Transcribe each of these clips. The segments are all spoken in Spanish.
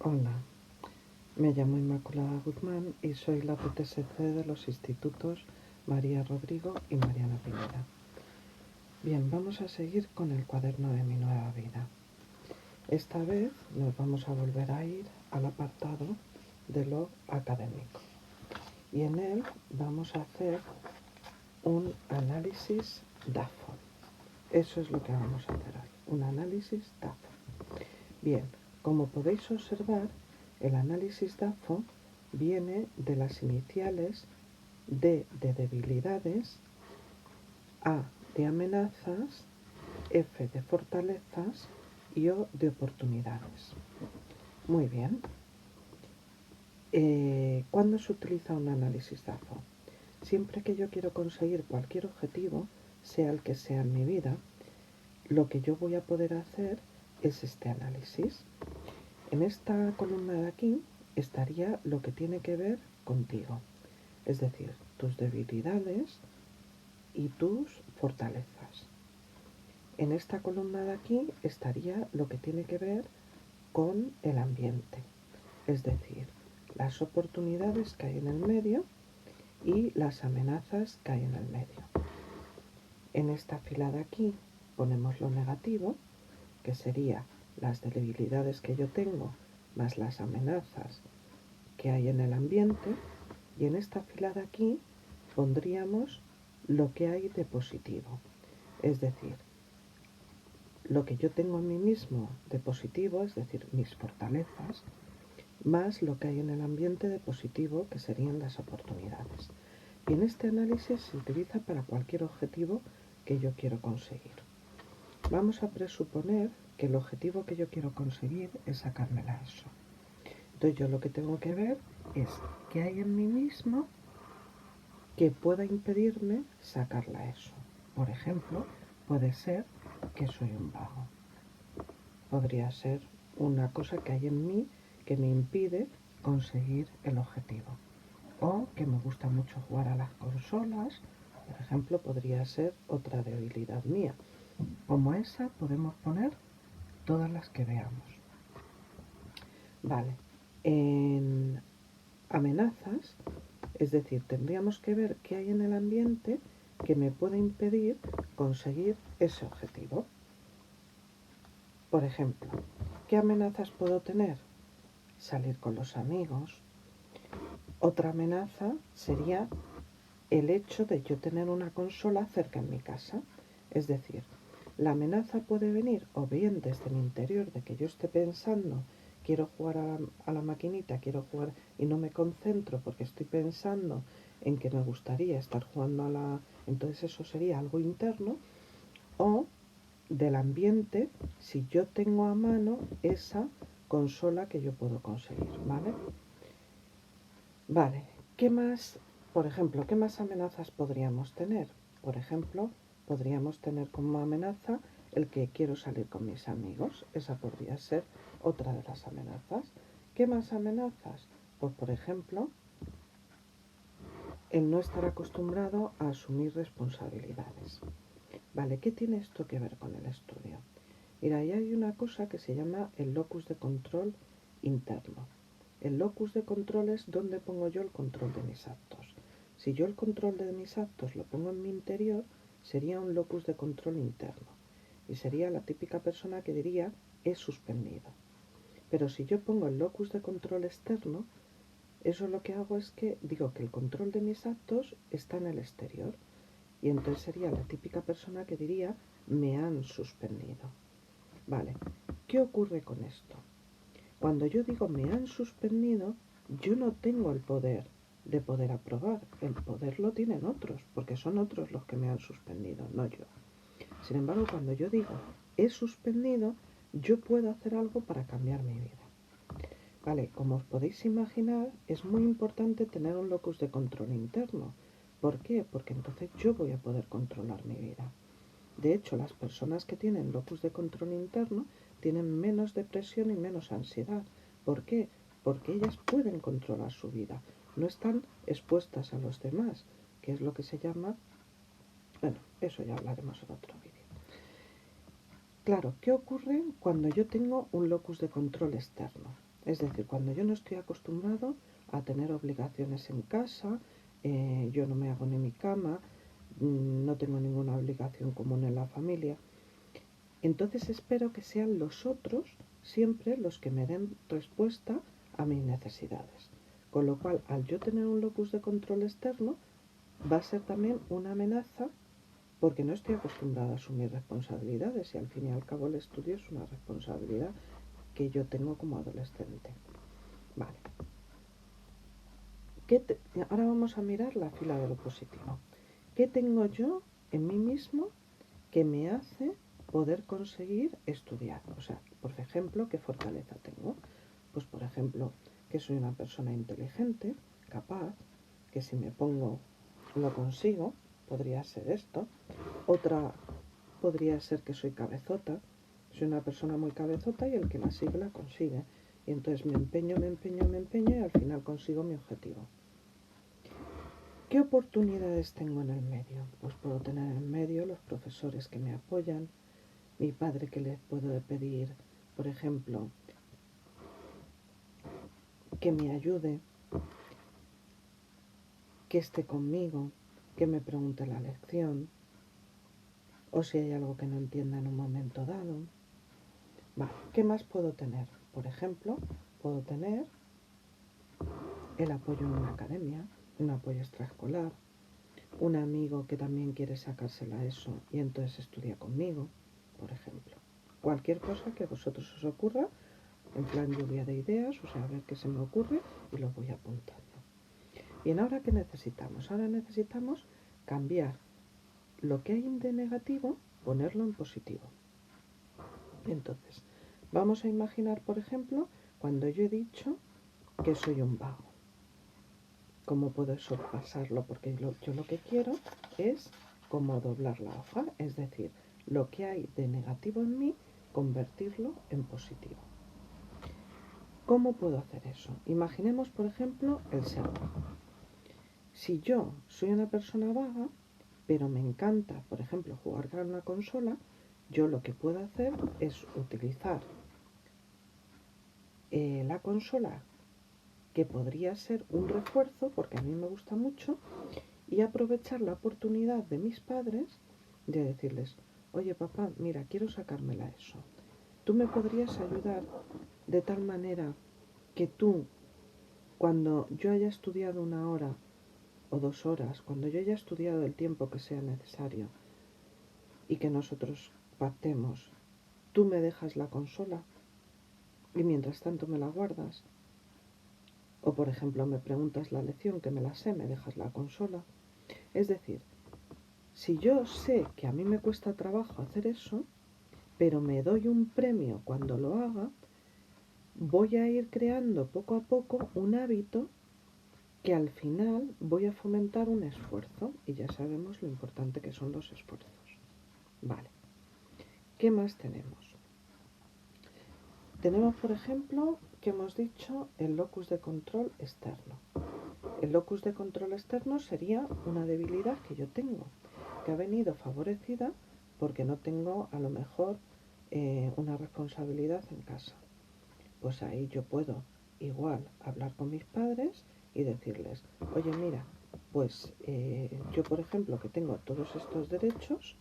Hola, me llamo Inmaculada Guzmán y soy la PTSC de los institutos María Rodrigo y Mariana Pineda. Bien, vamos a seguir con el cuaderno de mi nueva vida. Esta vez nos vamos a volver a ir al apartado de lo académico y en él vamos a hacer un análisis DAFO. Eso es lo que vamos a hacer hoy, un análisis DAFO. Bien, como podéis observar, el análisis DAFO viene de las iniciales D de debilidades, A de amenazas, F de fortalezas y O de oportunidades. Muy bien. ¿Cuándo se utiliza un análisis DAFO? Siempre que yo quiero conseguir cualquier objetivo, sea el que sea en mi vida, lo que yo voy a poder hacer es este análisis. En esta columna de aquí estaría lo que tiene que ver contigo, es decir, tus debilidades y tus fortalezas. En esta columna de aquí estaría lo que tiene que ver con el ambiente, es decir, las oportunidades que hay en el medio y las amenazas que hay en el medio. En esta fila de aquí ponemos lo negativo, que sería las debilidades que yo tengo más las amenazas que hay en el ambiente, y en esta fila de aquí pondríamos lo que hay de positivo, es decir, lo que yo tengo en mí mismo de positivo, es decir, mis fortalezas, más lo que hay en el ambiente de positivo, que serían las oportunidades. Y en este análisis se utiliza para cualquier objetivo que yo quiero conseguir. Vamos a presuponer que el objetivo que yo quiero conseguir es sacarme la ESO. Entonces yo lo que tengo que ver es qué hay en mí mismo que pueda impedirme sacar la ESO. Por ejemplo, puede ser que soy un vago. Podría ser una cosa que hay en mí que me impide conseguir el objetivo. O que me gusta mucho jugar a las consolas, por ejemplo, podría ser otra debilidad mía. Como esa podemos poner todas las que veamos. Vale, en amenazas, es decir, tendríamos que ver qué hay en el ambiente que me puede impedir conseguir ese objetivo. Por ejemplo, ¿qué amenazas puedo tener? Salir con los amigos. Otra amenaza sería el hecho de yo tener una consola cerca en mi casa. Es decir, la amenaza puede venir o bien desde mi interior, de que yo esté pensando, quiero jugar a la maquinita, quiero jugar y no me concentro porque estoy pensando en que me gustaría estar jugando a la... Entonces eso sería algo interno. O del ambiente, si yo tengo a mano esa consola que yo puedo conseguir, ¿vale? Vale, ¿qué más, por ejemplo, qué más amenazas podríamos tener? Por ejemplo, podríamos tener como amenaza el que quiero salir con mis amigos. Esa podría ser otra de las amenazas. ¿Qué más amenazas? Pues, por ejemplo, el no estar acostumbrado a asumir responsabilidades. Vale, ¿qué tiene esto que ver con el estudio? Mira, ahí hay una cosa que se llama el locus de control interno. El locus de control es donde pongo yo el control de mis actos. Si yo el control de mis actos lo pongo en mi interior, sería un locus de control interno. Y sería la típica persona que diría, he suspendido. Pero si yo pongo el locus de control externo, eso lo que hago es que digo que el control de mis actos está en el exterior. Y entonces sería la típica persona que diría, me han suspendido. Vale, ¿qué ocurre con esto? Cuando yo digo me han suspendido, yo no tengo el poder de poder aprobar. El poder lo tienen otros, porque son otros los que me han suspendido, no yo. Sin embargo, cuando yo digo he suspendido, yo puedo hacer algo para cambiar mi vida. Vale, como os podéis imaginar, es muy importante tener un locus de control interno. ¿Por qué? Porque entonces yo voy a poder controlar mi vida. De hecho, las personas que tienen locus de control interno tienen menos depresión y menos ansiedad. ¿Por qué? Porque ellas pueden controlar su vida, no están expuestas a los demás, que es lo que se llama... Bueno, eso ya hablaremos en otro vídeo. Claro, ¿qué ocurre cuando yo tengo un locus de control externo? Es decir, cuando yo no estoy acostumbrado a tener obligaciones en casa, yo no me hago ni mi cama, no tengo ninguna obligación común en la familia, entonces espero que sean los otros siempre los que me den respuesta a mis necesidades. Con lo cual, al yo tener un locus de control externo, va a ser también una amenaza porque no estoy acostumbrada a asumir responsabilidades y al fin y al cabo el estudio es una responsabilidad que yo tengo como adolescente. Vale. Ahora vamos a mirar la fila de lo positivo. ¿Qué tengo yo en mí mismo que me hace poder conseguir estudiar? O sea, por ejemplo, ¿qué fortaleza tengo? Pues por ejemplo, que soy una persona inteligente, capaz, que si me pongo lo consigo, podría ser esto. Otra podría ser que soy cabezota, soy una persona muy cabezota y el que la sigue la consigue. Y entonces me empeño y al final consigo mi objetivo. ¿Qué oportunidades tengo en el medio? Pues puedo tener en el medio los profesores que me apoyan, mi padre que le puedo pedir, por ejemplo, que me ayude, que esté conmigo, que me pregunte la lección, o si hay algo que no entienda en un momento dado. Vale, ¿qué más puedo tener? Por ejemplo, puedo tener el apoyo en una academia, un apoyo extraescolar, un amigo que también quiere sacársela eso y entonces estudia conmigo, por ejemplo. Cualquier cosa que a vosotros os ocurra, en plan lluvia de ideas, o sea, a ver qué se me ocurre y lo voy apuntando. Bien, ¿ahora qué necesitamos? Ahora necesitamos cambiar lo que hay de negativo, ponerlo en positivo. Entonces, vamos a imaginar, por ejemplo, cuando yo he dicho que soy un vago. ¿Cómo puedo sobrepasarlo? Porque yo lo que quiero es como doblar la hoja, es decir, lo que hay de negativo en mí, convertirlo en positivo. ¿Cómo puedo hacer eso? Imaginemos, por ejemplo, el ser vago. Si yo soy una persona vaga, pero me encanta, por ejemplo, jugar con una consola, yo lo que puedo hacer es utilizar la consola, que podría ser un refuerzo, porque a mí me gusta mucho, y aprovechar la oportunidad de mis padres de decirles, oye papá, mira, quiero sacármela eso. Tú me podrías ayudar de tal manera que tú, cuando yo haya estudiado 1 hora o 2 horas, cuando yo haya estudiado el tiempo que sea necesario y que nosotros pactemos, tú me dejas la consola y mientras tanto me la guardas. O por ejemplo me preguntas la lección que me la sé, me dejas la consola. Es decir, si yo sé que a mí me cuesta trabajo hacer eso, pero me doy un premio cuando lo haga, voy a ir creando poco a poco un hábito que al final voy a fomentar un esfuerzo y ya sabemos lo importante que son los esfuerzos. Vale, ¿qué más tenemos? Tenemos, por ejemplo, que hemos dicho el locus de control externo. El locus de control externo sería una debilidad que yo tengo, que ha venido favorecida porque no tengo a lo mejor una responsabilidad en casa. Pues ahí yo puedo igual hablar con mis padres y decirles, oye mira, pues yo por ejemplo que tengo todos estos derechos,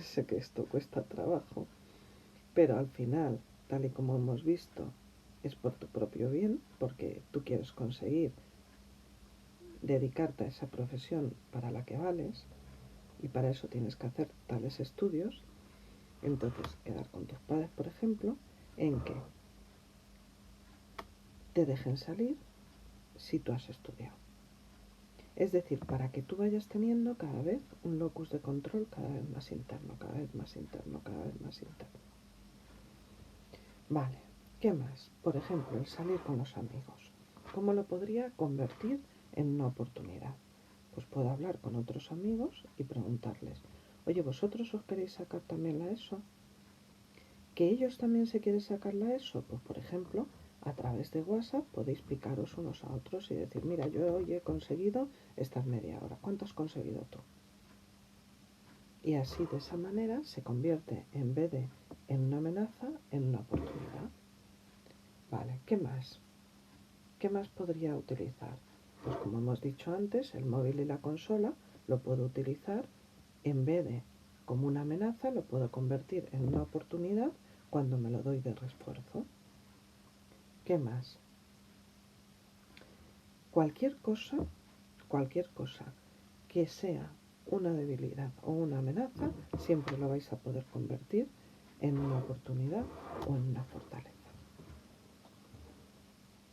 sé que esto cuesta trabajo, pero al final, tal y como hemos visto, es por tu propio bien, porque tú quieres conseguir dedicarte a esa profesión para la que vales y para eso tienes que hacer tales estudios. Entonces, quedar con tus padres, por ejemplo, en que te dejen salir si tú has estudiado. Es decir, para que tú vayas teniendo cada vez un locus de control cada vez más interno, cada vez más interno, cada vez más interno. Vale, ¿qué más? Por ejemplo, el salir con los amigos. ¿Cómo lo podría convertir en una oportunidad? Pues puedo hablar con otros amigos y preguntarles, oye, ¿vosotros os queréis sacar también la ESO? ¿Que ellos también se quieren sacar la ESO? Pues por ejemplo, a través de WhatsApp podéis picaros unos a otros y decir, mira, yo hoy he conseguido estas media hora, ¿cuánto has conseguido tú? Y así de esa manera se convierte, en vez de en una amenaza, en una oportunidad. ¿Qué más? ¿Qué más podría utilizar? Pues como hemos dicho antes, el móvil y la consola lo puedo utilizar en vez de como una amenaza, lo puedo convertir en una oportunidad cuando me lo doy de refuerzo. ¿Qué más? Cualquier cosa que sea una debilidad o una amenaza, siempre lo vais a poder convertir en una oportunidad o en una fortaleza.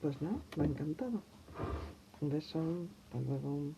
Pues nada, me ha encantado. Un beso, hasta luego.